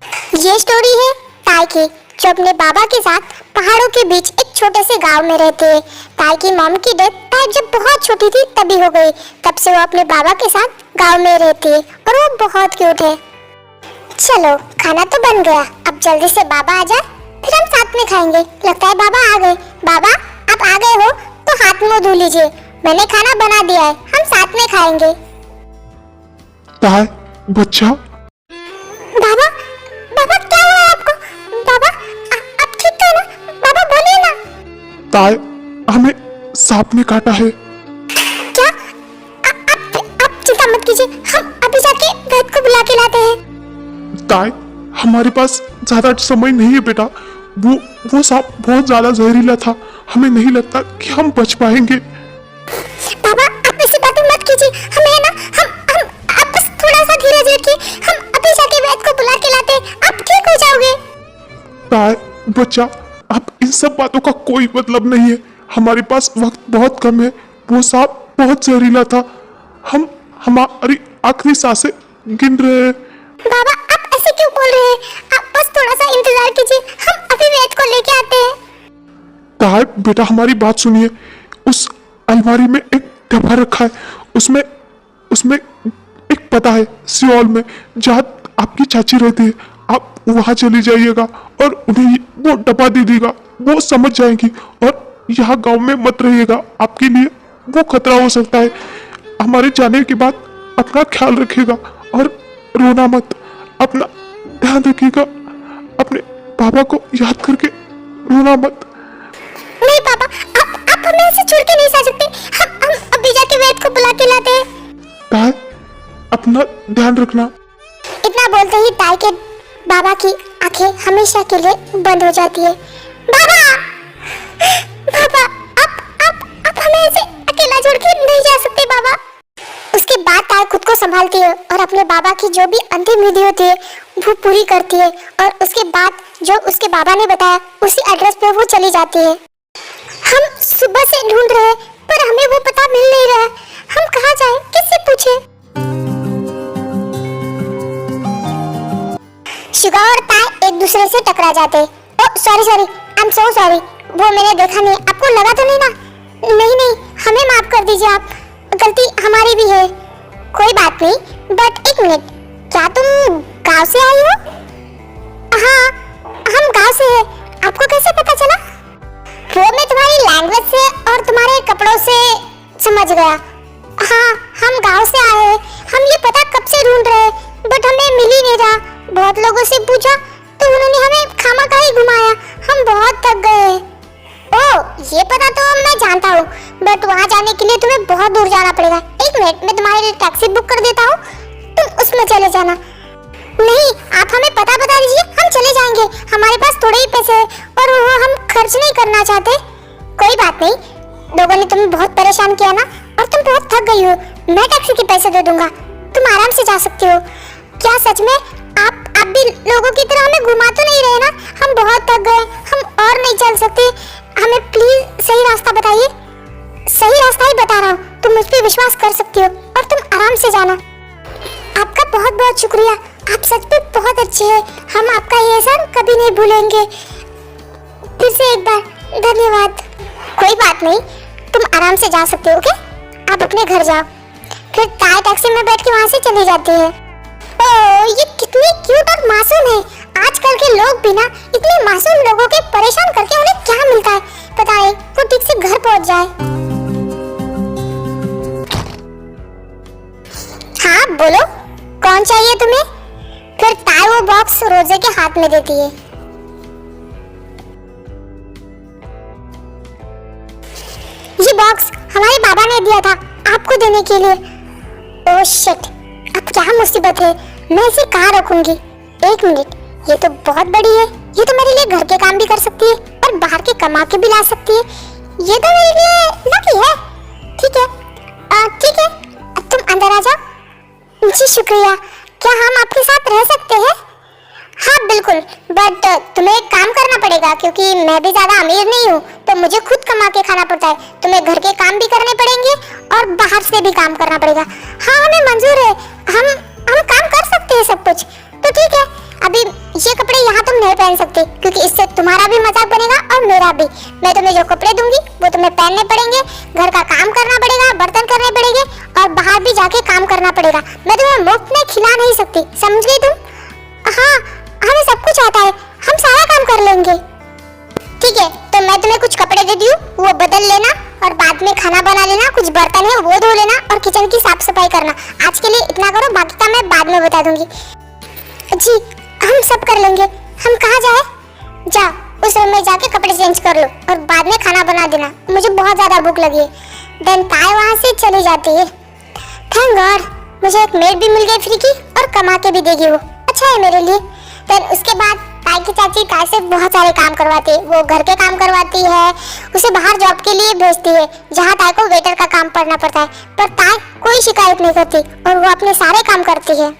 ये स्टोरी है ताई की, जो अपने बाबा के साथ पहाड़ों के बीच एक छोटे से गांव में रहते हैं। ताई की मॉम की डेथ ताई जब बहुत छोटी थी तभी हो गई। तब से वो अपने बाबा के साथ गांव में रहती है और वो बहुत क्यूट है। चलो खाना तो बन गया, अब जल्दी से बाबा आ जाए फिर हम साथ में खाएंगे। लगता है बाबा आ गए। बाबा आप आ गए हो तो हाथ मुंह धो लीजिए, मैंने खाना बना दिया है, हम साथ में खाएंगे। ताई बच्चा, बाबा बाबा क्या हुआ है आपको? बाबा आप ठीक तो है ना? बाबा बोलिए ना। ताई हमें सांप ने काटा है। क्या? आप चिंता मत कीजिए, हम अभी जाके वैद्य को बुला के लाते हैं। ताई हमारे पास ज्यादा समय नहीं है बेटा, वो सांप बहुत ज्यादा जहरीला था, हमें नहीं लगता कि हम बच पाएंगे। बाबा आप ऐसी बातें मत कीजिए, हमें ना हम आप बस थोड़ा सा धीरज रखिए, हम अभी जाके वैद्य को बुला के लाते हैं, आप ठीक हो जाओगे। ताई बच्चा, अब इन सब बातों का कोई मतलब नहीं है, हमारे पास वक्त बहुत कम है। वो सांप बहुत जहरीला था, हम हमारी आखिरी सांसें गिन रहे हैं। बाबा आप ऐसे क्यों बोल रहे हैं? आप बस थोड़ा सा इंतजार कीजिए, हम अभी वैद्य को लेके आते हैं। ताई बेटा हमारी बात सुनिए, उस अलमारी में एक डब्बा रखा है, उसमें उसमें एक पता है सियोल में, जहाँ आपकी चाची रहती है। आप वहां चली जाइएगा और उन्हें वो डब्बा दे देगा, वो समझ जाएंगी। और यहाँ गांव में मत रहिएगा, आपके लिए वो खतरा हो सकता है। हमारे जाने के बाद अपना ख्याल रखिएगा और रोना मत, अपना ध्यान रखिएगा, अपने पापा को याद करके रोना मत। नहीं पापा, आप हमें ऐसे छोड़ के नहीं जा सकते, हम अभी जाके वैद्य को बुला के लाते हैं। ताई अपना ध्यान रखना। इतना बोलते ही ताई के बाबा की आंखें हमेशा के लिए बंद हो जाती है। बाबा बाबा आप हमें ऐसे अकेला छोड़ के नहीं जा सकते बाबा। उसके बाद ताई खुद को संभालती है और अपने बाबा की जो भी अंतिम विधि होती है वो पूरी करती है। और उसके बाद जो उसके बाबा ने बताया उसी एड्रेस पे वो चली जाती है। हम सुबह से ढूंढ रहे हैं पर हमें वो पता मिल नहीं रहा है, हम कहाँ जाएं, किससे पूछें? शुगा और ताई एक दूसरे से टकरा जाते। Oh sorry I am so sorry, वो मैंने देखा नहीं, आपको लगा तो नहीं ना? नहीं हमें माफ कर दीजिए, आप गलती हमारी भी है। कोई बात नहीं, बट एक मिनट, क्या तुम गांव से आई हो? हाँ हम गांव से हैं, आपको कैसे पता चला? वो मैं तुम्हारी लैंग्वेज से और तुम्हारे कपड़ों से समझ गया। हाँ हम गांव से आए हैं, हम ये पता कब से ढूंढ रहे हैं बट हमें मिल ही नहीं रहा। बहुत लोगों से पूछा तो उन्होंने हमें खामखा ही घुमाया, हम बहुत थक गए। ओह ये पता तो मैं जानता हूँ, बट वहाँ जाने के लिए तुम्हें बहुत दूर जाना पड़ेगा। एक मिनट मैं तुम्हारे लिए टैक्सी बुक कर देता हूँ, तुम उसमें चले जाना। नहीं आप हमें पता बता दीजिए, हम चले जाएंगे, हमारे पास थोड़े ही पैसे हैं और वो हम खर्च नहीं करना चाहते। कोई बात नहीं, लोगों ने तुम्हें बहुत परेशान किया ना और तुम बहुत थक गई हो, मैं टैक्सी के पैसे दे दूंगा, तुम आराम से जा सकती हो। क्या सच में आप भी लोगों की तरह हमें घुमा तो नहीं रहे ना? हम बहुत थक गए, हम और नहीं चल सकते, हमें प्लीज सही रास्ता बताइए। सही रास्ता ही बता रहा हूँ, तुम मुझ पर विश्वास कर सकती हो और तुम आराम से जाना। आपका बहुत बहुत शुक्रिया, आप सच में बहुत अच्छे हैं, हम आपका ये एहसान कभी नहीं भूलेंगे। फिर से एक बार धन्यवाद। कोई बात नहीं, तुम आराम से जा सकते हो। ओके आप अपने घर जाओ। फिर ताई टैक्सी में बैठ के वहाँ से चली जाती है। ओह ये कितनी क्यूट और मासूम है। आजकल के लोग भी ना इतने मासूम लोगों के परेशान करके उन्हें क्या मिलता है पता है, वो ठीक से घर पहुँच जाए। हाँ बोलो कौन चाहिए तुम्हें? फिर ताई वो बॉक्स रोजे के हाथ में देती है। ये बॉक्स हमारे बाबा ने दिया था आपको देने के लिए। ओह शिट, अब क्या मुसीबत है, मैं इसे कहाँ रखूंगी? एक मिनट, ये तो बहुत बड़ी है, ये तो मेरे लिए घर के काम भी कर सकती है और बाहर के कमा के भी ला सकती है, ये तो मेरे लिए लकी है। ठीक है ठीक है, अब तुम अंदर आ जाओ। जी शुक्रिया, क्या हम आपके साथ रह सकते हैं? हाँ बिल्कुल, बट तुम्हें एक काम करना पड़ेगा क्योंकि मैं भी ज्यादा अमीर नहीं हूँ, तो मुझे खुद कमा के खाना पड़ता है। तुम्हें घर के काम भी करने पड़ेंगे और बाहर से भी काम करना पड़ेगा। हाँ हमें मंजूर है, हम काम कर सकते हैं सब कुछ। तो ठीक है, अभी नहीं पहन सकती, क्योंकि इससे तुम्हारा भी मजाक बनेगा और मेरा भी। मैं तुम्हें जो कपड़े दूंगी वो तुम्हें पहनने पड़ेंगे, घर का काम करना पड़ेगा, बर्तन करने पड़ेंगे और बाहर भी जाके काम करना पड़ेगा। मैं तुम्हें मुफ्त में खिला नहीं सकती, समझ गई तुम? हाँ, हमें सब कुछ आता है, हम सारा काम कर लेंगे। ठीक है, तो मैं तुम्हें कुछ कपड़े दे दी हूँ, वो बदल लेना और बाद में खाना बना लेना, कुछ बर्तन है वो धो लेना और किचन की साफ सफाई करना। आज के लिए इतना करो, बाकी का मैं बाद में बता दूंगी। जी हम सब कर लेंगे। हम कहाँ जाए? जा उस रूम में जाके कपड़े चेंज कर लो और बाद में खाना बना देना, मुझे बहुत ज्यादा भूख लगी है। देन ताई वहाँ से चली जाती है। थैंक गॉड, मुझे एक मेड भी मिल गई फ्री की और कमा के भी देगी, वो अच्छा है मेरे लिए। देन उसके बाद ताई की चाची ताई से बहुत सारे काम करवाती है। वो घर के काम करवाती है, उसे बाहर जॉब के लिए भेजती है जहाँ ताई को वेटर का काम करना पड़ता है, पर ताई कोई शिकायत नहीं करती और वो अपने सारे काम करती है।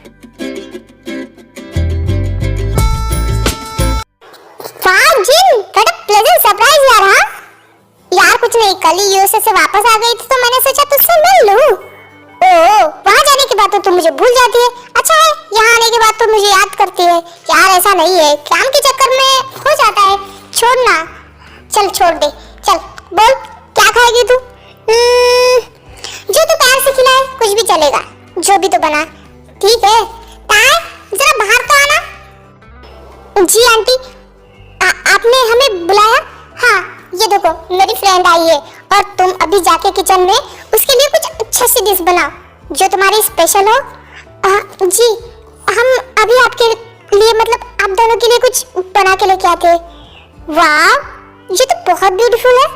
वाह जिन, व्हाट अ प्लेजेंट सरप्राइज यार। हाँ यार कुछ नहीं, कल ही यूएसए से वापस आ गई थी तो मैंने सोचा तुझसे मिल लूं। ओह, वहाँ जाने के बाद तो तुम मुझे भूल जाती है। अच्छा है, यहाँ आने के बाद तो मुझे याद करती है। यार ऐसा नहीं है, काम के चक्कर में हो जाता है, छोड़ना। चल छोड़ दे, चल बोल क्या खाएगी तू? जो तू प्यार से खिलाए, कुछ भी चलेगा, जो भी तो बना। ठीक है ताई, जरा बाहर तो आना। जी आंटी, आपने हमें बुलाया? हाँ ये देखो मेरी फ्रेंड आई है और तुम अभी जाके किचन में उसके लिए कुछ अच्छी सी डिश बनाओ जो तुम्हारी स्पेशल हो। जी हम अभी आपके लिए, मतलब आप दोनों के लिए कुछ बना के लेके आते हैं। वाह ये तो बहुत ब्यूटीफुल है,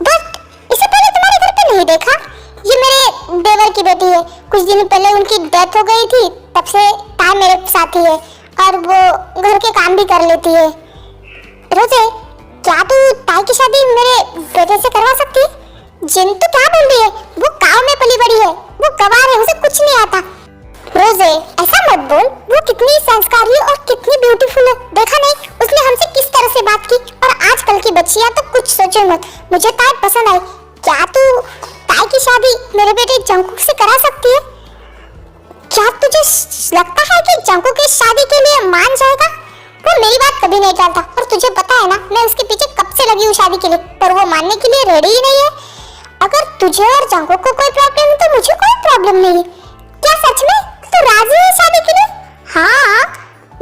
बट इसे पहले तुम्हारे घर पे नहीं देखा। ये मेरे देवर की बेटी है, कुछ दिन पहले उनकी डेथ हो गई थी, तब से ताई मेरे साथ ही है और वो घर के काम भी कर लेती है। रोजे क्या तू ताई की शादी मेरे बेटे से करवा सकती है? जिन तो क्या बोल रही है, वो गांव में पली बड़ी है, वो गवार है, उसे कुछ नहीं आता। रोजे ऐसा मत बोल, वो कितनी संस्कारी और कितनी ब्यूटीफुल है, देखा नहीं उसने हमसे किस तरह से बात की। और आजकल की बच्चियां तो कुछ सोचो मत, मुझे ताई पसंद आई। क्या तू ताई की शादी मेरे बेटे जंकुक से करा सकती है? क्या तुझे लगता है कि जंकुक की शादी के लिए मान जाएगा? वो मेरी बात कभी नहीं टालता और तुझे पता है ना, मैं उसके पीछे कब से लगी हूँ शादी के लिए, पर वो मानने के लिए रेडी ही नहीं है। अगर तुझे और जंकुक को कोई प्रॉब्लम है तो मुझे कोई प्रॉब्लम नहीं है। क्या सच में तू राजी है शादी के लिए? हाँ,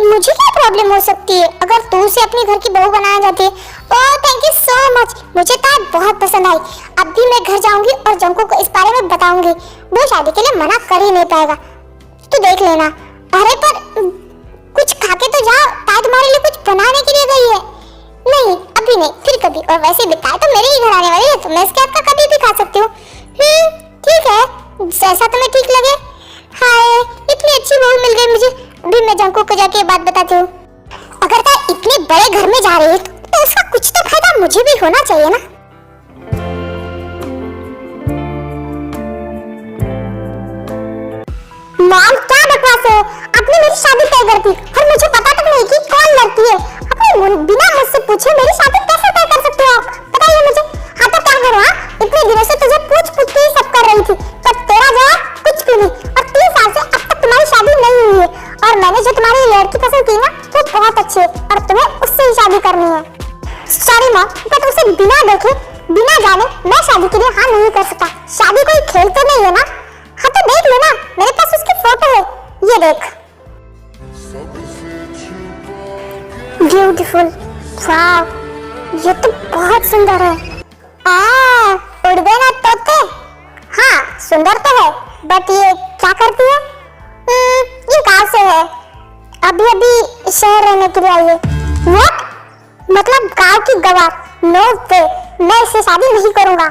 मुझे क्या प्रॉब्लम हो सकती है अगर तू उसे अपने घर की बहू बनाना चाहती है। Oh thank you so much, मुझे ताई बहुत पसंद आई। अब भी मैं घर जाऊंगी और जंकुक को इस बारे में बताऊंगी, वो शादी के लिए मना कर ही नहीं पाएगा, तू देख लेना। अरे पर कुछ खा के तो जाओ, ताई तुम्हारे लिए कुछ बनाने के लिए गई है। नहीं अभी नहीं, फिर कभी, और वैसे भी ताई तो मेरे ही घर आने वाली है तो मैं इसके हाथ का कभी भी खा सकती हूँ। ठीक है, जैसा तुम्हें ठीक लगे। हाय इतनी अच्छी बहू मिल गई मुझे। अभी मैं जंकुक को जाके बात बताती हूँ। अगर ताई इतने बड़े घर में जा रही है तो उसका कुछ तो फायदा मुझे भी होना चाहिए ना। मॉम क्या बकवास है, आपने मेरी शादी तय कर दी और मुझे पता तक नहीं कि कौन लड़की है। अपने बिना मुझसे पूछे मेरी शादी कैसे तय कर सकते हो? बताइए मुझे। हाँ तो क्या करूँ? इतने दिनों से तुझे पूछ पूछ के ही सब कर रही थी, पर तेरा जवाब कुछ भी नहीं। और 3 साल से अब तक तुम्हारी शादी नहीं हुई है और मैंने जो तुम्हारी लड़की पसंद की ना वो बहुत अच्छी है और तुम्हें उससे ही शादी करनी है। सॉरी मॉम, बट उसे बिना देखे बिना जाने मैं शादी के लिए हाँ नहीं कर सकता। शादी कोई खेल तो नहीं है ना। हाँ तो देख लो ना, मेरे पास उसकी फोटो है, ये देख। ब्यूटीफुल, वाव ये तो बहुत सुंदर है। उड़ गए ना तोते। हाँ सुंदर तो है, बट ये क्या करती है? ये गांव से है, अभी अभी शहर रहने के लिए आई है। व्हाट? मतलब गांव की गवार? नो वे, मैं इससे शादी नहीं करूंगा।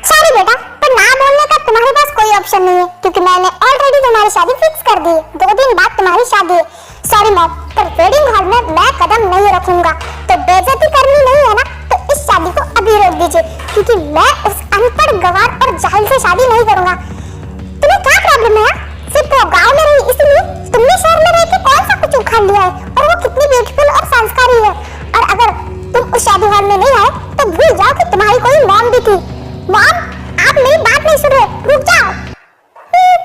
सॉरी बेटा, पर ना बोलने का तुम्हारे पास कोई ऑप्शन नहीं है क्योंकि मैंने ऑलरेडी तुम्हारी शादी फिक्स कर दी है। 2 दिन बाद तुम्हारी शादी है। सॉरी मॉम, पर वेडिंग हॉल में मैं कदम नहीं रखूंगा। तो बेइज्जती करनी नहीं है ना, तो इस शादी को अभी रोक दीजिए क्योंकि मैं उस अनपढ़ गवार और जाहिल से शादी नहीं करूंगा। तुम्हें क्या प्रॉब्लम है? सिर्फ वो गाँव में रही इसलिए? तुमने शहर में रह के कौन सा कुछ उखाड़ लिया है? और वो कितनी ब्यूटीफुल और संस्कारी है। और अगर तुम उस शादी हॉल में नहीं आए तो भूल जाओ कि तुम्हारी कोई मॉम भी थी। मॉम आप मेरी बात नहीं सुन रहे, रुक जाओ।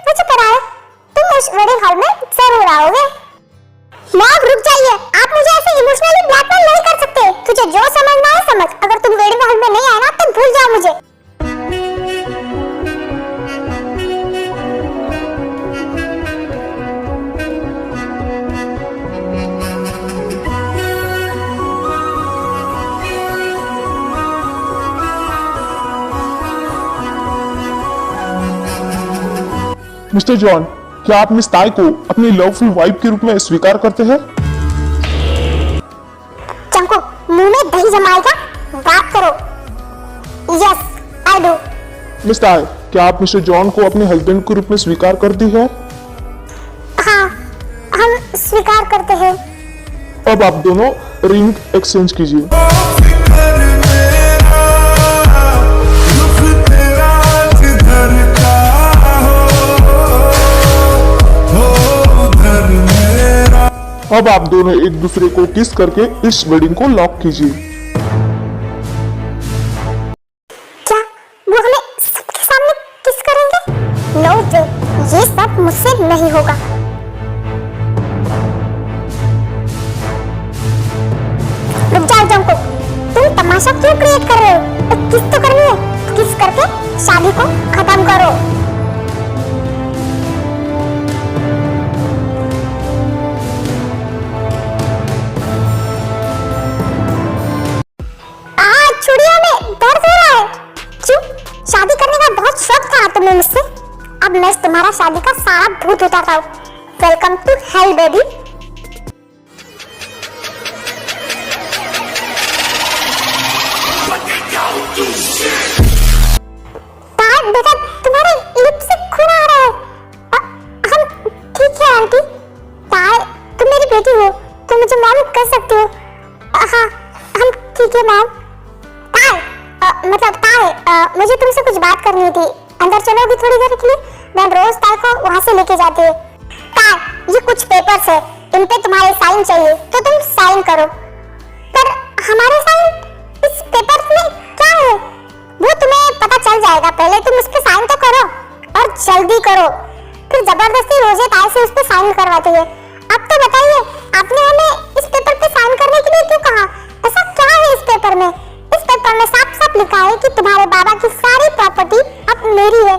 मुझे पता है तुम उस वेडिंग हॉल में जरूर आओगे। मॉम रुक जाइए, आप मुझे ऐसे मिस्टर जॉन, क्या आप मिस ताई को अपनी लवफुल वाइफ के रूप में स्वीकार करते हैं? चंकू, मुंह में दही जमाएगा, बात करो। Yes, I do. मिस ताई, क्या आप मिस्टर जॉन को अपने हस्बैंड के रूप में स्वीकार करती है? हाँ, हम स्वीकार करते हैं। अब आप दोनों रिंग एक्सचेंज कीजिए। अब आप दोनों एक दूसरे को किस करके इस वेडिंग को लॉक कीजिए। क्या वो हमें सबके सामने किस करेंगे? नो वे, ये सब मुझसे नहीं होगा। रुक जाओ जंको, तुम तमाशा क्यों क्रिएट कर रहे हो? किस तो करनी है, किस करके शादी को खत्म करो। चूड़ियों में दर्द हो रहा है। क्यों? शादी करने का बहुत शौक था तुम्हें मुझसे। अब मैं तुम्हारा शादी का सारा भूत उतारता हूँ। Welcome to hell baby. बेटा, तुम्हारे लिप से खून आ रहा है। हम ठीक है आंटी। तुम मेरी बेटी हो, तुम मुझे मॉम कर सकती हो। हाँ, हम ठीक है मॉम। मुझे तुमसे कुछ बात करनी थी। अंदर चलोगी थोड़ी देर के लिए? मैं रोज ताई को वहाँ से लेके जाती हूँ। ये कुछ पेपर्स है, इन पे तुम्हारे साइन चाहिए, तो तुम साइन करो। पर हमारे साइन इस पेपर्स में क्या है? वो तुम्हें पता चल जाएगा। पहले तुम उस पे साइन तो करो, और जल्दी करो। फिर जबरदस्ती रोजे ताई से उस पे साइन करवाती है। अब तो बताइए, आपने हमें इस पेपर पे साइन करने के लिए क्यों कहा? ऐसा क्या है इस पेपर में? इस पेपर में साफ साफ लिखा है कि तुम्हारे बाबा की सारी प्रॉपर्टी अब मेरी है।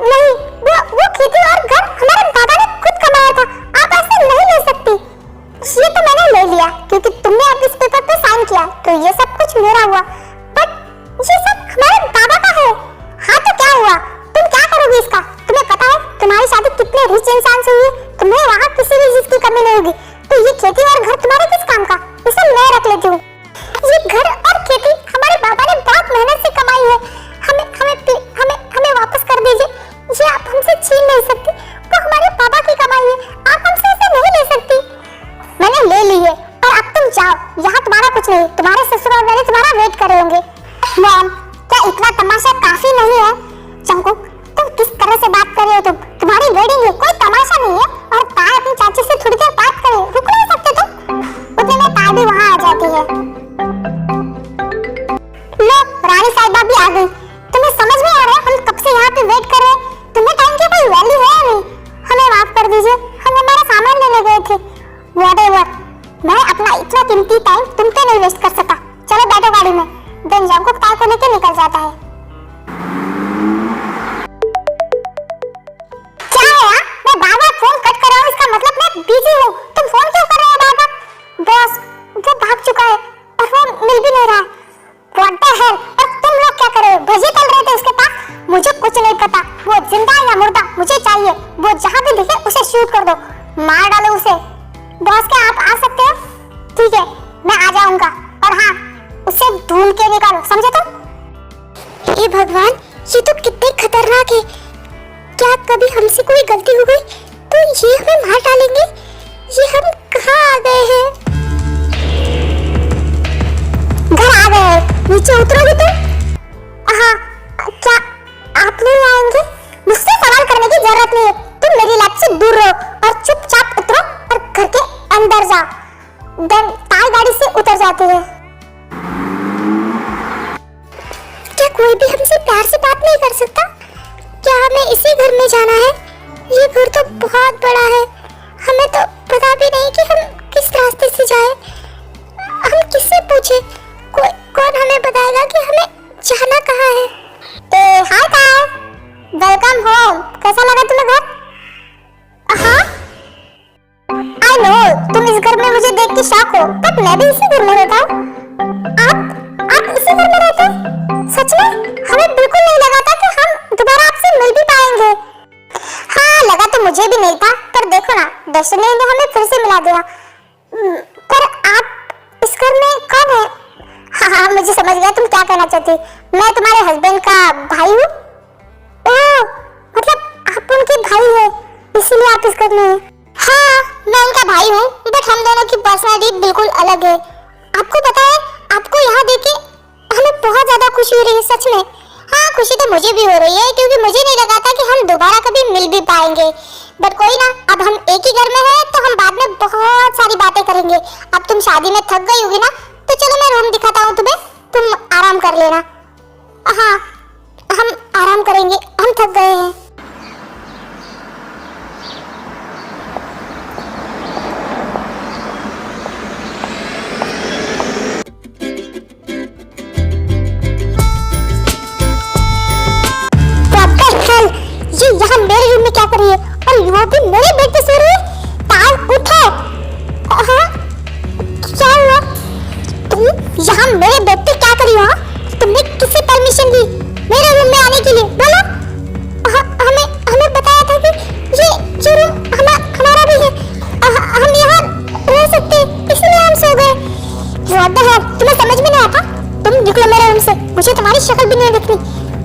नहीं, वो खेती और घर हमारे बाबा ने खुद कमाया था। आप ऐसे नहीं ले सकती। ये तो मैंने ले लिया क्योंकि तुमने अब इस पेपर पे साइन किया, तो ये सब कुछ मेरा हुआ। बट ये सब हमारे बाबा का है। हाँ, तो क्या हुआ? तुम क्या करोगी इसका? तुम्हें पता है तुम्हारी शादी कितने रिच इंसान से हुई है। तुम्हें वहाँ किसी भी चीज की कमी नहीं होगी। तो ये खेती और घर तुम्हारे किस काम का? इसे मैं रख लेती हूँ। ये घर और खेती हमारे बाबा ने बहुत मेहनत से कमाई है। हमें वापस कर दीजिए। ये आप हमसे छीन नहीं सकती। वो हमारे बाबा की कमाई है, आप हमसे इसे नहीं ले सकती। मैंने ले ली है, और अब तुम जाओ। यहाँ तुम्हारा कुछ नहीं। तुम्हारे ससुर और मेरे तुम्हारा वेट कर रहे होंगे। मॉम, क्या इतना तमाशा काफी नहीं है? चंकू, तुम किस तरह से बात कर रहे हो? तुम्हारी वेडिंग है, कोई तमाशा नहीं है। और ताई अपनी चाची से थोड़ी देर बात करे, रुक नहीं सकते तुम? उतने में ताई भी वहाँ आ जाती है। लो, रानी साहिबा भी आ गई। तुम्हें समझ में आ रहा है हम कब से यहाँ पे वेट कर रहे हैं? तुम्हें टाइम की कोई वैल्यू है या नहीं? हमें माफ कर दीजिए, हम हमारा सामान लेने गए थे। व्हाटएवर, मैं अपना इतना कीमती टाइम तुम पे नहीं वेस्ट कर सका। चलो बैठो गाड़ी में। देन जंको ताई को लेके निकल जाता है। क्या है यार? मैं बार-बार फोन कट कर रहा हूँ, इसका मतलब मैं बिजी हूँ। तुम फोन क्यों कर रहे हो बार-बार? बॉस, वो भाग चुका है और वो मिल भी नहीं रहा है। What the hell? और तुम लोग क्या कर रहे हो? भजी तल रहे थे उसके पास? मुझे कुछ नहीं पता, वो जिंदा या मुर्दा मुझे चाहिए। वो जहाँ भी दिखे उसे शूट कर दो, मार डालो उसे। बॉस, क्या आप आ सकते हो? ठीक है, मैं आ जाऊंगा। और हाँ, उसे ढूंढ के निकालो, समझे तुम? हे भगवान, ये तो कितने खतरनाक है। क्या कभी हमसे कोई गलती हो गई तो ये हमें मार डालेंगे? ये हम कहाँ आ गए हैं? घर आ गए। नीचे उतरोगे तुम? हाँ, क्या आप नहीं आएंगे? मुझसे सवाल करने की जरूरत नहीं है। तुम मेरी लाइफ से दूर रहो और चुपचाप उतरो और घर के अंदर जाओ। देन ताई गाड़ी से उतर जाती है। क्या कोई भी हमसे प्यार से बात नहीं कर सकता? क्या हमें इसी घर में जाना है? ये घर तो बहुत बड़ा है। हमें तो पता भी नहीं कि हम किस रास्ते से जाएं। हम किससे पूछे? कौन हमें बताएगा कि हमें जाना कहाँ है? हाय ताई, वेलकम होम। कैसा लगा तुम्हें घर? हाँ, आई नो तुम इस घर में मुझे देख के शॉक हो, बट मैं भी इसी घर में रहता हूँ। आप इसी घर में रहते हो? सच में? हमें बिल्कुल नहीं लगा था कि हम दोबारा आपसे मिल भी पाएंगे। हाँ, मुझे भी नहीं था, पर देखो ना, डेस्टिनी ने हमें फिर से मिला दिया। पर आप इस घर में कौन है? हाँ हाँ, मुझे समझ गया तुम क्या कहना चाहती। मैं तुम्हारे हस्बैंड का भाई हूँ। ओह, मतलब आप उनके भाई हैं, इसीलिए आप इस घर में हैं। हाँ, मैं उनका भाई हूँ, बट हम दोनों की पर्सनालिटी बिल्कुल अलग है। आपको पता है, आपको यहाँ देखे हमें बहुत ज्यादा खुशी हो रही है, सच में। हाँ, खुशी तो मुझे भी हो रही है, क्योंकि मुझे नहीं लगा था कि हम दोबारा कभी मिल भी पाएंगे। बट कोई ना, अब हम एक ही घर में हैं, तो हम बाद में बहुत सारी बातें करेंगे। अब तुम शादी में थक गई होगी ना, तो चलो मैं रूम दिखाता हूँ तुम्हें, तुम आराम कर लेना। हाँ, हम आराम करेंगे, हम थक गए हैं। ये यहाँ मेरे रूम में क्या कर रही है? और वो भी मेरे बेड पे सो रही है? ताल उठो। हाँ, क्या हुआ? तुम यहाँ मेरे बेड पे क्या कर रही हो? तुमने किससे परमिशन ली मेरे रूम में आने के लिए? बोलो। हमें बताया था कि ये रूम हमारा भी है, हम यहाँ रह सकते हैं, इसलिए हम सो गए। What the hell? तुम्हें समझ में नहीं आता? तुम निकलो मेरे रूम से, मुझे तुम्हारी शक्ल भी नहीं दिख रही।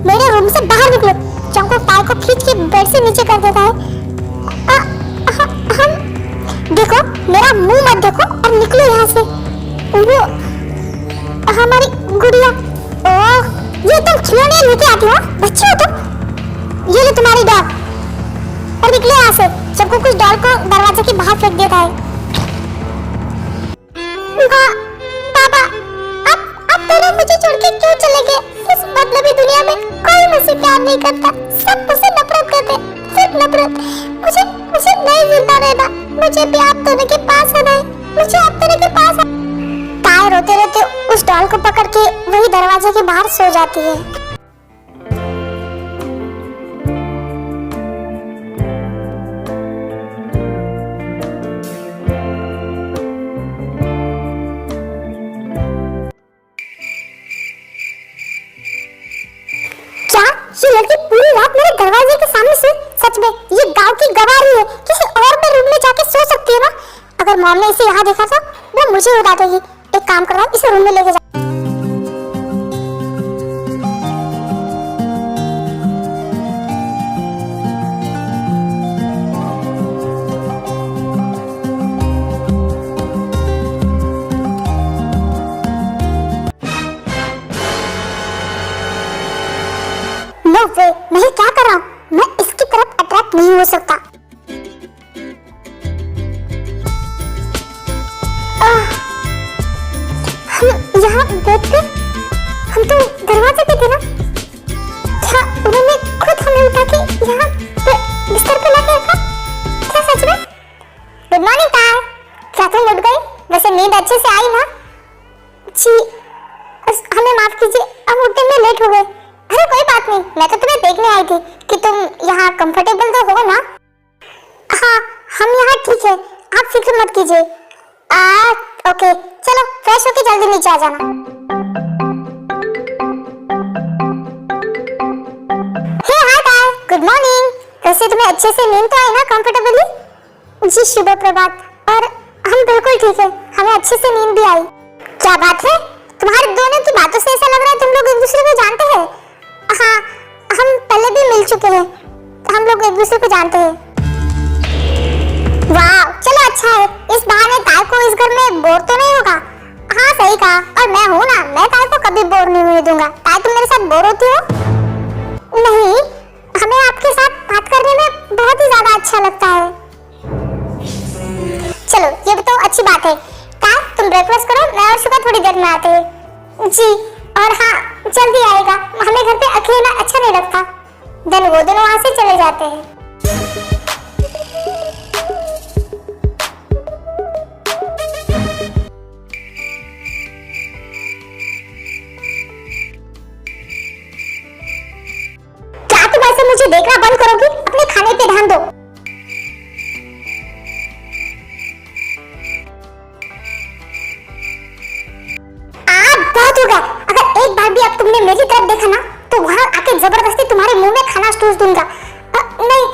मेरे रूम से बाहर निकलो। चंको पैर को खींच के बेड से नीचे कर देता है। हम देखो, मेरा मुंह मत देखो और निकलो यहाँ से। वो हमारी गुड़िया। ओह, ये तुम खिलौने लेके आती हो? बच्चे हो तुम? ये लो तुम्हारी डॉल, और निकलो यहाँ से। सबको कुछ डॉल को दरवाजे के बाहर फेंक देता है। पापा, आप दोनों मुझे छोड़ के क्यों चले गए? इस बदलवी दुनिया में कोई मुझसे प्यार नहीं करता, सब मुझसे नफरत करते, सिर्फ नफरत। मुझे नहीं जिंदा रहना, मुझे भी आप दोनों के पास आना है, मुझे आप दोनों के पास। काय रोते रोते उस डॉल को पकड़ के वही दरवाजे के बाहर सो जाती है। ये लड़की पूरी रात मेरे दरवाजे के सामने से, सच में ये गांव की गवारी है, किसी और में रूम में जाके सो सकती है ना। अगर मॉम ने इसे यहाँ देखा तो वो मुझे उड़ा देगी। एक काम करना, इसे रूम में लेके जा। मैं क्या कर रहा हूँ? मैं इसकी तरफ अट्रैक्ट नहीं हो सकता। हम यहाँ बैठ कर, हम तो दरवाजे पे थे ना। क्या उन्होंने खुद हमें उठा के यहाँ बिस्तर पे लाके रखा? क्या सच में? गुड मॉर्निंग तार, क्या तुम उठ गए? वैसे नींद अच्छे से आई ना? जी, हमें माफ कीजिए, हम उठने में लेट हो गए। अरे कोई बात नहीं, मैं तो तुम्हें देखने आई थी कि तुम यहाँ कंफर्टेबल तो हो ना। हाँ, हम यहाँ ठीक है, आप फिक्र मत कीजिए। ओके, चलो फ्रेश होके जल्दी नीचे आ जाना। हे हाय तार, गुड मॉर्निंग। वैसे तुम्हें अच्छे से नींद तो आई ना कंफर्टेबली? जी शुभ प्रभात। और हम बिल्कुल ठीक है, हमें अच्छे से नींद भी आई। क्या बात है, तुम्हारे दोनों की बातों से ऐसा लग रहा है तुम लोग एक दूसरे को जानते हैं। हाँ, हम पहले भी मिल चुके हैं, हम लोग एक दूसरे को जानते हैं। वाह, चलो अच्छा है, इस बहाने ताई को इस घर में बोर तो नहीं होगा। हाँ सही कहा, और मैं हूँ ना, मैं ताई को कभी बोर नहीं होने दूंगा। ताई तुम मेरे साथ बोर होती हो? नहीं, हमें आपके साथ बात करने में बहुत ही ज्यादा अच्छा लगता है। चलो ये तो अच्छी बात है। ताई तुम ब्रेकफास्ट करो, मैं और शुक्र थोड़ी देर में आते हैं। जी, और हाँ जल्दी आएगा, हमें घर पे अकेला अच्छा नहीं लगता। दिन वो दोनों वहां से चले जाते हैं। क्या तुम ऐसे मुझे देखना बंद करोगी? अपने खाने पे ध्यान दो। बहुत हो गया, अगर एक बार भी अब तुमने मेरी तरफ देखा ना, तो वहां आके जबरदस्ती तुम्हारे मुंह में खाना ठूस दूंगा। नहीं,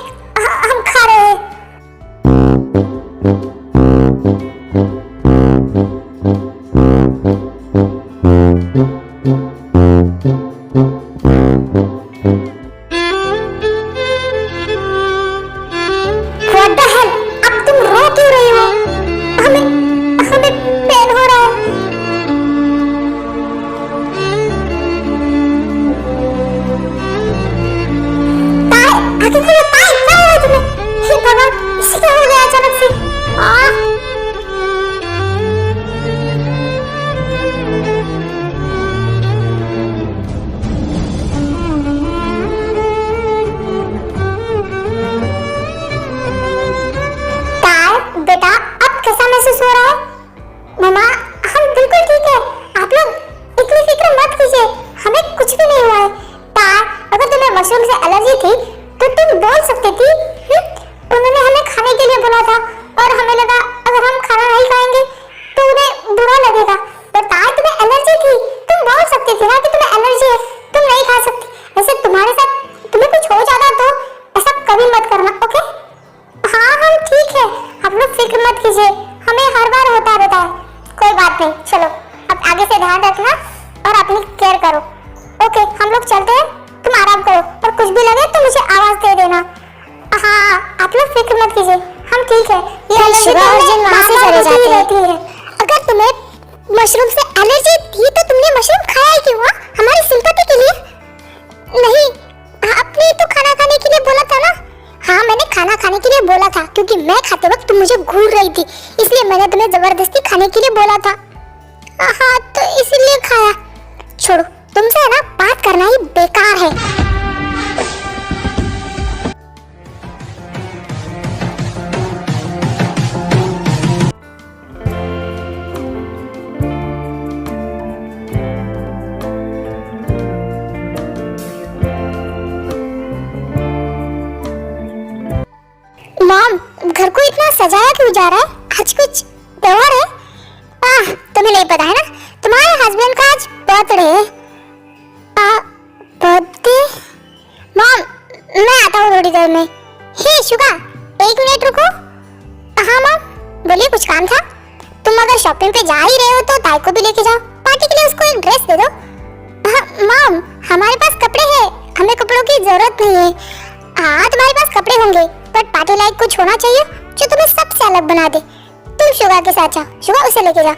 आप लोग फिक्र मत कीजिए, हम ठीक है। ये एलर्जी तो अर्जुन वहां से चले जाते हैं। अगर तुम्हें मशरूम से एलर्जी थी तो तुमने मशरूम खाया ही क्यों? हमारी सिंपैथी के लिए? नहीं, आपने तो खाना खाने के लिए बोला था ना। हाँ, मैंने खाना खाने के लिए बोला था क्योंकि मैं खाते वक्त तुम मुझे घूर रही थी, इसलिए मैंने तुम्हें जबरदस्ती खाने के लिए बोला था। हाँ, तो इसीलिए खाया। छोड़ो, तुमसे है ना बात करना ही बेकार है। मॉम, घर को इतना सजाया क्यों जा रहा है? आज कुछ त्योहार है? तुम्हें नहीं पता है ना, तुम्हारे हस्बैंड का आज बर्थडे है। बर्थडे? मॉम, मैं आता हूँ थोड़ी देर में। हे शुगा, एक मिनट रुको। हाँ मॉम, बोलिए, कुछ काम था? तुम अगर शॉपिंग पे जा ही रहे हो तो ताई को भी लेके जाओ, पार्टी के लिए उसको एक ड्रेस दे दो। मॉम, हमारे पास कपड़े हैं, हमें कपड़ों की जरूरत नहीं है। हाँ, तुम्हारे पास कपड़े होंगे, पर पार्टी लायक कुछ होना चाहिए जो तुम्हें सबसे अलग बना दे। तुम शुगा के साथ जाओ, शुगा उसे लेके जाओ।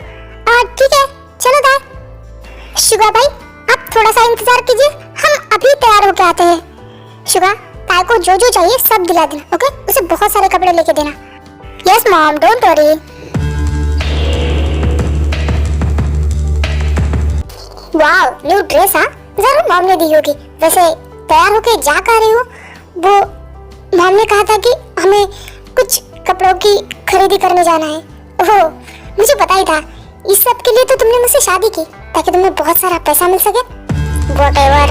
ठीक है, चलो दाई। शुगा भाई, आप थोड़ा सा इंतजार कीजिए, हम अभी तैयार होके आते हैं। शुगा, ताई को जो जो चाहिए सब दिला देना, ओके? उसे बहुत सारे कपड़े लेके देना। Yes mom, don't worry. Wow, new dress. हाँ, जरूर मॉम ने दी होगी। वैसे तैयार होके जा कर रही हो? वो मॉम ने कहा था कि हमें कुछ कपड़ों की खरीदी करने जाना है। ओह, मुझे पता ही था। इस सब के लिए तो तुमने मुझसे शादी की ताकि तुम्हें बहुत सारा पैसा मिल सके। Whatever।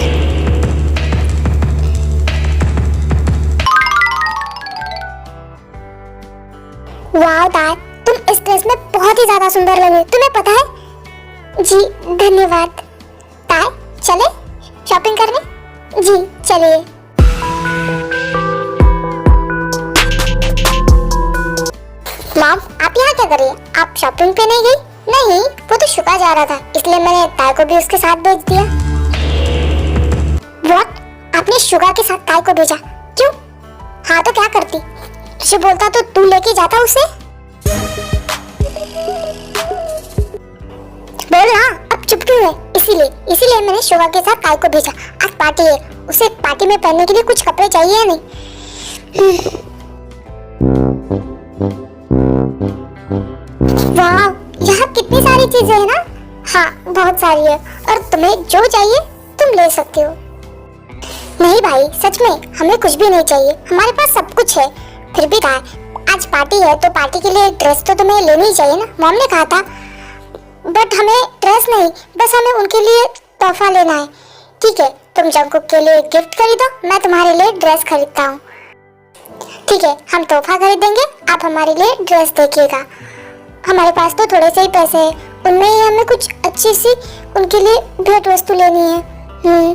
वाह ताई, तुम इस ड्रेस में बहुत ही ज्यादा सुंदर लगे, तुम्हें पता है? जी धन्यवाद। ताई, चले शॉपिंग करने? जी चलिए। मॉम, आप यहाँ क्या कर रही हैं? आप शॉपिंग पे नहीं गई? नहीं, वो तो शुका जा रहा था, इसलिए मैंने ताई को भी उसके साथ भेज दिया। व्हाट? आपने शुगा के साथ ताई को भेजा? क्यों? हाँ तो क्या करती? तुझे बोलता तो तू लेके जाता उसे। बोल ना, अब चुप क्यों है? इसीलिए मैंने शुगा के साथ ताई को भेजा। आज पार्टी है, उसे पार्टी में पहनने के लिए कुछ कपड़े चाहिए या नहीं? वाह, यहाँ कितनी सारी चीजें हैं ना। हाँ, बहुत सारी है, और तुम्हें जो चाहिए तुम ले सकते हो। नहीं भाई, सच में हमें कुछ भी नहीं चाहिए, हमारे पास सब कुछ है। फिर भी कहा, आज पार्टी है तो पार्टी के लिए ड्रेस तो तुम्हें लेनी ही चाहिए ना, मॉम ने कहा था। बट हमें ड्रेस नहीं, बस हमें उनके लिए तोहफा लेना है। ठीक है, तुम जंकुक के लिए गिफ्ट खरीदो, मैं तुम्हारे लिए ड्रेस खरीदता हूँ। ठीक है, हम तोहफा खरीदेंगे, आप हमारे लिए ड्रेस देखिएगा। हमारे पास तो थोड़े से ही पैसे हैं, उनमें ही हमें कुछ अच्छी सी उनके लिए भेंट वस्तु लेनी है।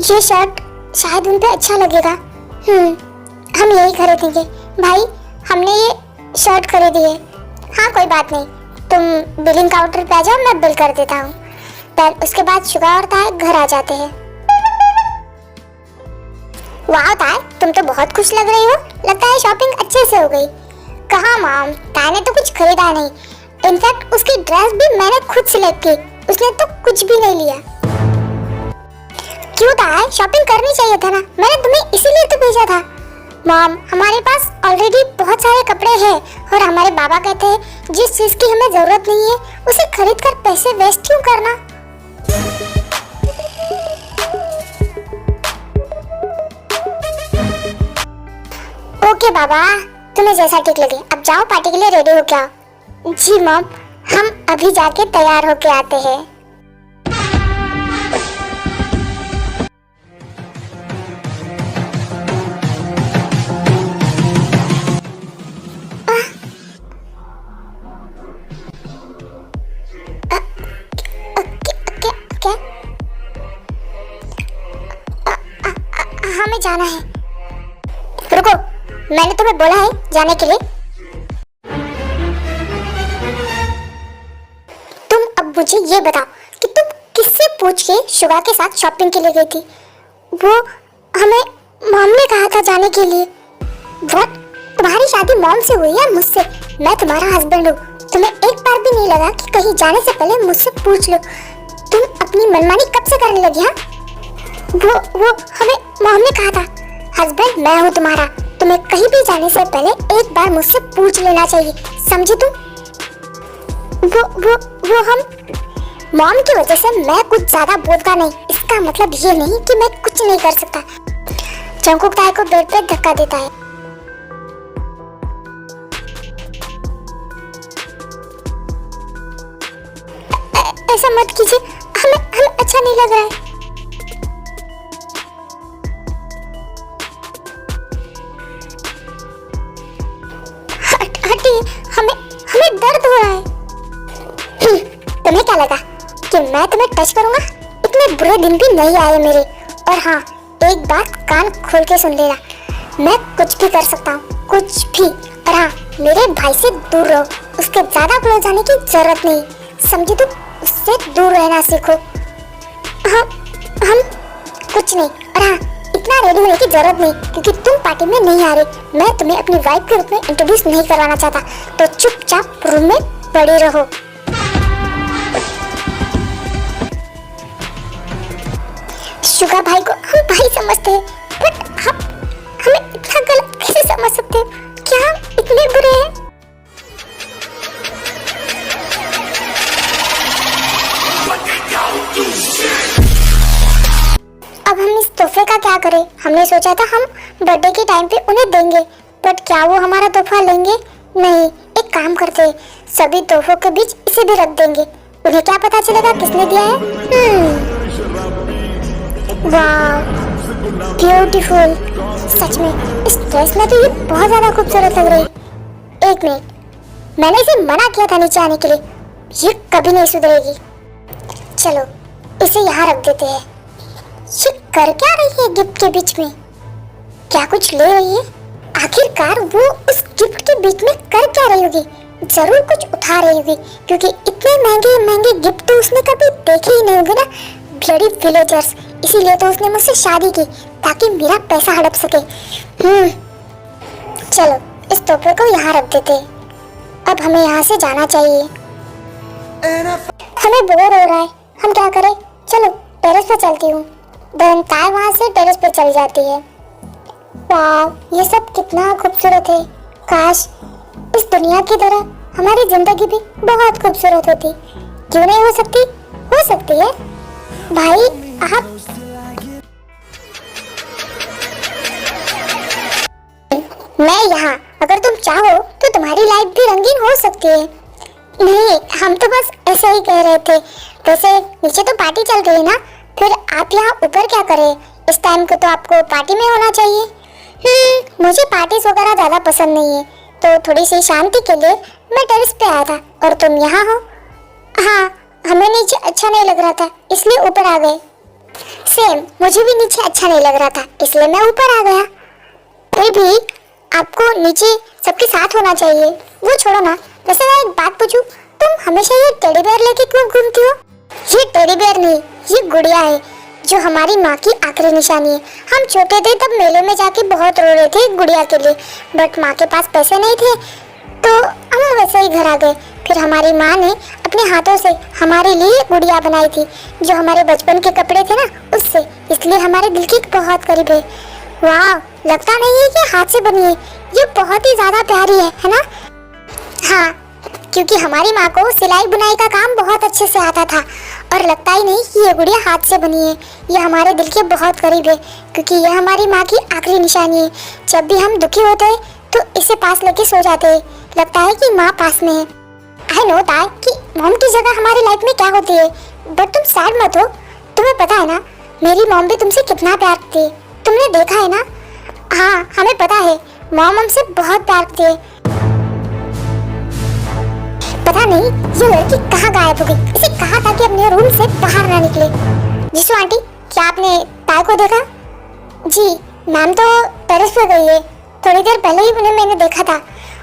ये शर्ट शायद उन पे अच्छा लगेगा। हम यही खरीदेंगे। भाई, हमने ये शर्ट खरीदी है। हाँ, कोई बात नहीं, तुम बिलिंग काउंटर पे आ जाओ, मैं बिल कर देता हूँ। फिर उसके बाद शुगा और ताई घर आ जाते हैं। वाह ताई, तुम तो बहुत खुश लग रही हो, लगता है शॉपिंग अच्छे से हो गई। कहाँ मॉम, ताई ने तो कुछ खरीदा नहीं, इनफैक्ट उसकी ड्रेस भी मैंने खुद सिलेक्ट की, उसने तो कुछ भी नहीं लिया। क्यों ताई, शॉपिंग करनी चाहिए था ना, मैंने तुम्हें इसीलिए तो भेजा था। मॉम, हमारे पास ऑलरेडी बहुत सारे कपड़े हैं और हमारे बाबा कहते हैं जिस चीज की हमें जरूरत नहीं है उसे खरीद कर पैसे वेस्ट क्यों करना। ओके बाबा, तुम्हें जैसा ठीक लगे, अब जाओ पार्टी के लिए रेडी हो क्या। जी मॉम, हम अभी जाके तैयार होके आते हैं। हमें जाना है। रुको, मैंने तुम्हें बोला है जाने के लिए। तुम अब मुझे ये बताओ कि तुम किससे पूछ के शुगा के साथ शॉपिंग के लिए गई थी? वो हमें मॉम ने कहा था जाने के लिए। व्हाट? शादी मॉम से हुई है मुझसे। मैं तुम्हारा हस्बैंड हूँ। तुम्हें एक बार भी नहीं लगा कि कहीं जाने से पहले मुझसे पूछ लो? तुम अपनी मनमानी कब से करने लगी? हाँ, वो हमें मॉम ने कहा था हस्बैंड मैं हूँ तुम्हारा। तुम्हें कहीं भी जाने से पहले एक बार मुझसे पूछ लेना चाहिए, समझे तुम? वो हम मॉम की वजह से मैं कुछ ज्यादा बोलता नहीं, इसका मतलब ये नहीं कि मैं कुछ नहीं कर सकता। जंगकुक ताई को बेड पे धक्का देता है। ऐसा मत कीजिए, हमें अच्छा नहीं लग रहा है। हटिए, हमें दर्द हो रहा है। तुम्हें क्या लगा कि मैं तुम्हें टच करूंगा? इतने बुरे दिन भी नहीं आए मेरे। और हाँ, एक बात कान खोल के सुन लेना, मैं कुछ भी कर सकता हूँ, कुछ भी। और हाँ, मेरे भाई से दूर रहो, उसके ज्यादा क्लोज आने की जरूरत नहीं, समझे तुम? उससे दूर रहना सीखो। हम कुछ नहीं। और हाँ, इतना रेडी होने की जरूरत नहीं, क्योंकि तुम पार्टी में नहीं आ रही। मैं तुम्हें अपनी वाइफ के रूप में इंट्रोड्यूस नहीं करवाना चाहता, तो चुपचाप रूम में पड़े रहो। शुगा भाई को हम भाई समझते हैं, बट आप हमें इतना गलत कैसे समझ सकते हो? क्या हम इतने बुरे हैं? अब हम इस तोहफे का क्या करें? हमने सोचा था हम बर्थडे के टाइम पे उन्हें देंगे, बट क्या वो हमारा तोहफा लेंगे? नहीं, एक काम करते हैं, सभी तोहफों के बीच इसे भी रख देंगे। उन्हें क्या पता चलेगा किसने दिया है? वाह, ब्यूटीफुल। सच में इस ड्रेस में तो ये बहुत ज्यादा खूबसूरत लग रही है। एक मिनट, मैंने इसे मना किया था नीचे आने के लिए, ये कभी नहीं सुधरेगी। चलो इसे यहाँ रख देते हैं। ये कर क्या रही है गिफ्ट के बीच में? क्या कुछ ले रही है? आखिरकार वो उस गिफ्ट के बीच में कर क्या रही होगी? जरूर कुछ उठा रही होगी, क्योंकि इतने महंगे महंगे गिफ्ट तो उसने कभी देखे ही नहीं होंगे ना, ब्लडी विलेजर्स। इसीलिए तो उसने मुझसे शादी की, ताकि मेरा पैसा हड़प सके। चलो इस तोहफे को यहाँ रख देते। अब हमें यहाँ से जाना चाहिए, हमें बोर हो रहा है। हम क्या करें? चलो टेरेस पे चलती हूँ। बहन ताई वहाँ से टेरेस पे चली जाती है। वाह, ये सब कितना खूबसूरत है। काश इस दुनिया की तरह हमारी जिंदगी भी बहुत खूबसूरत होती। क्यों नहीं हो सकती? हो सकती है भाई। आप मैं यहाँ, अगर तुम चाहो तो तुम्हारी लाइफ भी रंगीन हो सकती है। नहीं, हम तो बस ऐसे ही कह रहे थे। वैसे नीचे तो पार्टी चल रही है ना, फिर आप यहाँ ऊपर क्या करें? इस टाइम को तो आपको पार्टी में होना चाहिए। मुझे पार्टीज वगैरह ज्यादा पसंद नहीं है, तो थोड़ी सी शांति के लिए मैं टेरेस पे आया था, और तुम यहाँ हो। हाँ, हमें नीचे अच्छा नहीं लग रहा था, इसलिए ऊपर आ गए। सेम, मुझे भी नीचे अच्छा नहीं लग रहा था, इसलिए मैं ऊपर आ गया। फिर भी आपको नीचे सबके साथ होना चाहिए। वो छोड़ो ना, वैसे मैं एक बात पूछूं, तुम हमेशा ये टेडी बेयर लेके क्यों घूमती हो? ये टेडी बेयर नहीं, ये गुड़िया है, जो हमारी माँ की आखिरी निशानी है। हम छोटे थे तब मेले में जाके बहुत रो रहे थे गुड़िया के लिए, बट माँ के पास पैसे नहीं थे, तो हम वैसे ही घर आ गए। फिर हमारी माँ ने अपने हाथों से हमारे लिए गुड़िया बनाई थी, जो हमारे बचपन के कपड़े थे ना उससे, इसलिए हमारे दिल की बहुत करीब है। वाह, लगता नहीं है कि हाथ से बनी है, ये बहुत ही ज्यादा प्यारी है ना? हाँ, क्योंकि हमारी माँ को सिलाई बुनाई का काम बहुत अच्छे से आता था, और लगता ही नहीं कि ये गुड़िया हाथ से बनी है। ये हमारे दिल के बहुत करीब है, क्योंकि ये हमारी माँ की आखिरी निशानी है। जब भी हम दुखी होते हैं तो इसे पास लेके सो जाते हैं, लगता है कि माँ पास में है। आई नो ताई कि मॉम की जगह हमारी लाइफ में क्या होती है, बट तुम सैड मत हो। तुम्हें पता है ना, मेरी मॉम भी तुमसे कितना प्यार करती है, तुमने देखा है ना? हाँ, हमें पता है, मॉम हमसे बहुत प्यार करती है। पता नहीं ये लड़की कहाँ गायब हो गई। इसे कहा था कि अपने रूम से बाहर ना निकले। जिसु आंटी, क्या आपने ताई को देखा? जी, मैम तो टेरेस पे गई है, थोड़ी देर पहले ही उन्हें मैंने देखा था।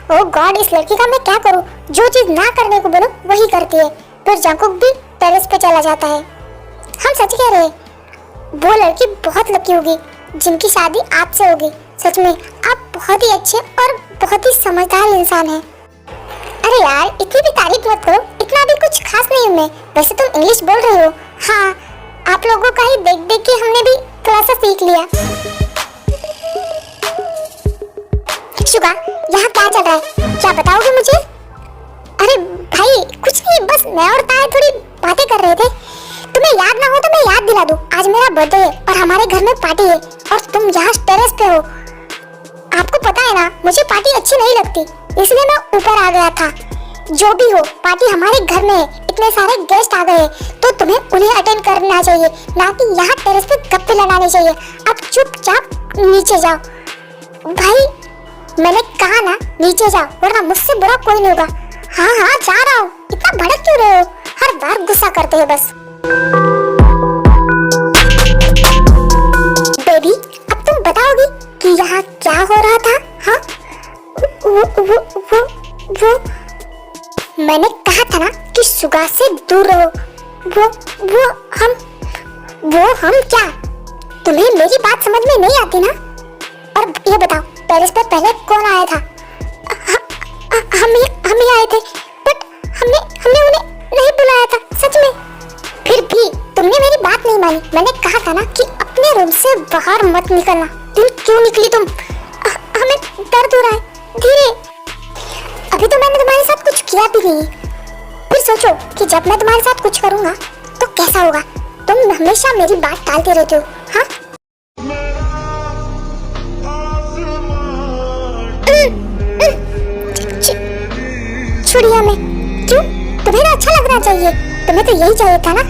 ओह गॉड, इस लड़की का मैं क्या करूं? जो चीज ना करने को बोलो वही करती है। फिर जंकुक भी टेरेस पे चला जाता है। हम सच कह रहे हैं, वो लड़की बहुत लकी होगी जिनकी शादी आपसे होगी। सच में आप बहुत ही अच्छे और बहुत ही समझदार इंसान है। अरे यार इतनी भी तारीफ मत करो, इतना भी कुछ खास नहीं हूँ मैं। वैसे तुम इंग्लिश बोल रही हो। हाँ, आप लोगों का ही देख देख के हमने भी थोड़ा सा सीख लिया। शुगा, यहाँ क्या चल रहा है, क्या बताओगे मुझे? अरे भाई कुछ नहीं, बस मैं और ताया थोड़ी बातें कर रहे थे। तुम्हें याद ना हो तो मैं याद दिला दूं, आज मेरा बर्थडे है और हमारे घर में पार्टी है और तुम यहाँ टेरेस पे हो। आपको पता है ना मुझे पार्टी अच्छी नहीं लगती, इसलिए मैं ऊपर आ गया था। जो भी हो, पार्टी हमारे घर में है, इतने सारे गेस्ट आ गए तो तुम्हें उन्हें अटेंड करना चाहिए, ना कि यहाँ टेरेस पे गप्पे लड़ाने चाहिए। अब चुपचाप नीचे जाओ। भाई मैंने कहा ना नीचे जाओ, वरना मुझसे बुरा कोई नहीं होगा। हाँ हाँ जा रहा हूँ, इतना भड़क क्यों रहे हो? हर बार गुस्सा करते हैं बस। बेबी अब तुम बताओगी कि यहाँ क्या हो रहा था? हाँ वो मैंने कहा था ना कि सुगा से दूर रहो। वो हम क्या? तुम्हें मेरी बात समझ में नहीं आती ना? और ये बताओ टेरेस पे पहले कौन आया था? हम ही आए थे, बट हमने उन्हें नहीं बुलाया था सच में। फिर भी तुमने मेरी बात नहीं मानी। मैंने कहा था ना कि अपने रूम से बाहर मत निकलना। तुम क्यों निकली? तुम हमें दर्द हो रहा है, धीरे। अभी तो मैंने तुम्हारे साथ कुछ किया भी नहीं। फिर सोचो कि जब मैं तुम्हारे साथ कुछ करूंगा तो कैसा होगा। तुम हमेशा मेरी बात टालते रहते हो। हाँ छुड़िया में क्यों? तुम्हें ना अच्छा लगना चाहिए, तुम्हें तो यही चाहिए था ना।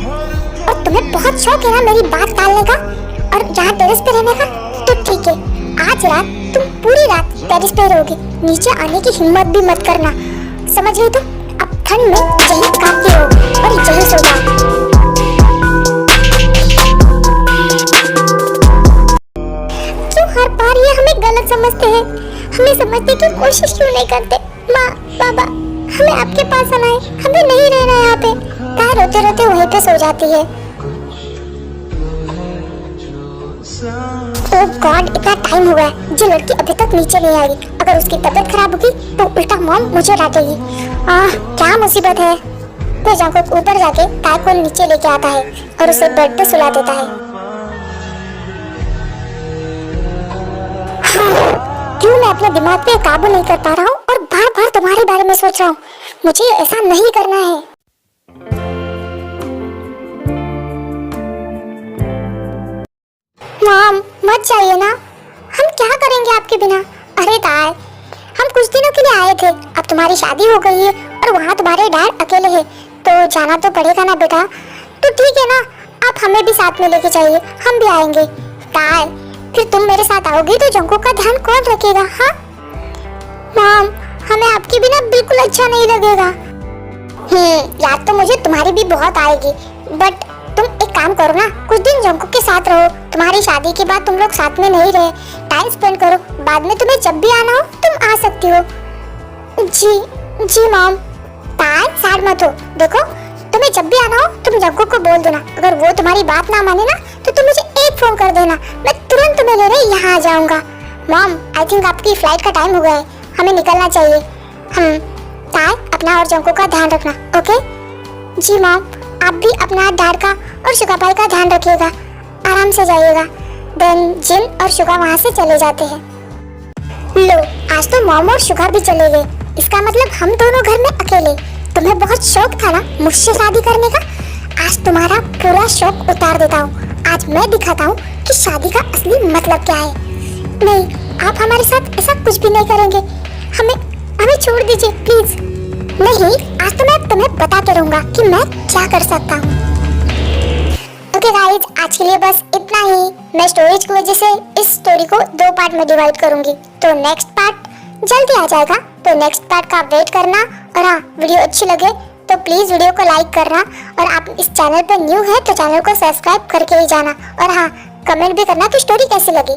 और तुम्हें बहुत शौक है ना मेरी बात टालने का और यहाँ टेरेस पे रहने का। तो ठीक है, आज रात तुम पूरी रात टेरेस पे रहोगी, नीचे आने की हिम्मत भी मत करना, समझ गई? तुम अब ठंड में यही काटते हो और यही सो जाओ। क्यों हर बार ये हमें गलत समझते हैं? हमें समझने की कोशिश क्यों नहीं करते? माँ पापा हमें आपके पास आना है, हमें नहीं रहना है यहाँ पे। ताया रोते रोते वहीं पे सो जाती है। ओह गॉड, इतना टाइम हो गया, जो लड़की अभी तक नीचे नहीं आई। अगर उसकी तबीयत खराब होगी तो उल्टा मॉम मुझे डांटेगी। क्या मुसीबत है। तो जंकुक ऊपर जाके ताया को नीचे लेके आता है और उसे बेड पे सुला देता है। क्यों मैं अपने दिमाग पे काबू नहीं कर पा रहा हूँ और बार बार तुम्हारे बारे में सोच रहा हूँ। मुझे ऐसा नहीं करना है। मॉम मत जाइए ना, हम क्या करेंगे आपके बिना? अरे ताई, हम कुछ दिनों के लिए आए थे, अब तुम्हारी शादी हो गई है और वहाँ तुम्हारे डैड अकेले हैं, तो जाना तो पड़ेगा ना बेटा। तो ठीक है ना, आप हमें भी साथ में लेके जाइए, हम भी आएंगे। ताई फिर तुम मेरे साथ आओगी तो जंको का ध्यान कौन रखेगा? हाँ मॉम, हमें आपके बिना बिल्कुल अच्छा नहीं लगेगा। याद तो मुझे तुम्हारी भी बहुत आएगी, बट तुम एक काम करो ना, कुछ दिन जंको के साथ रहो। तुम्हारी शादी के बाद तुम लोग साथ में नहीं रहे, टाइम स्पेंड करो, बाद में तुम्हें जब भी आना हो तुम आ सकती हो। जी मॉम। ताई सैड मत हो, देखो तुम्हें जब भी आना हो तुम जंको को बोल देना। अगर वो तुम्हारी बात ना माने ना तो तुम मुझे एक फोन कर देना, मैं तुरंत तुम्हें लेने यहाँ आ जाऊंगा। मॉम आई थिंक आपकी फ्लाइट का टाइम हो गया है, हमें निकलना चाहिए। ताई अपना और जंको का ध्यान रखना, ओके? जी मॉम, आप भी अपना डैड का और शुगा भाई का ध्यान रखिएगा, आराम से जाइएगा। देन जिन और शुगा वहाँ से चले जाते हैं। लो आज तो मॉम और शुगा भी चले गए, इसका मतलब हम दोनों घर में अकेले। तुम्हें बहुत शौक था ना मुझसे शादी करने का, आज तुम्हारा पूरा शौक उतार देता हूँ। आज मैं दिखाता हूँ कि शादी का असली मतलब क्या है। नहीं, आप हमारे साथ ऐसा कुछ भी नहीं करेंगे, हमें छोड़ दीजिए प्लीज। नहीं, आज तो मैं तुम्हें बताते रहूंगा कि मैं क्या कर सकता हूँ। ओके गाइस, आज के लिए बस इतना ही। मैं स्टोरेज की वजह से इस स्टोरी को 2 पार्ट में डिवाइड करूंगी, तो नेक्स्ट पार्ट जल्दी आ जाएगा, तो नेक्स्ट पार्ट का वेट करना। और हाँ, वीडियो अच्छी लगे तो प्लीज वीडियो को लाइक करना, और आप इस चैनल पर न्यू है तो चैनल को सब्सक्राइब करके ही जाना। और हाँ, कमेंट भी करना कि स्टोरी कैसी लगी।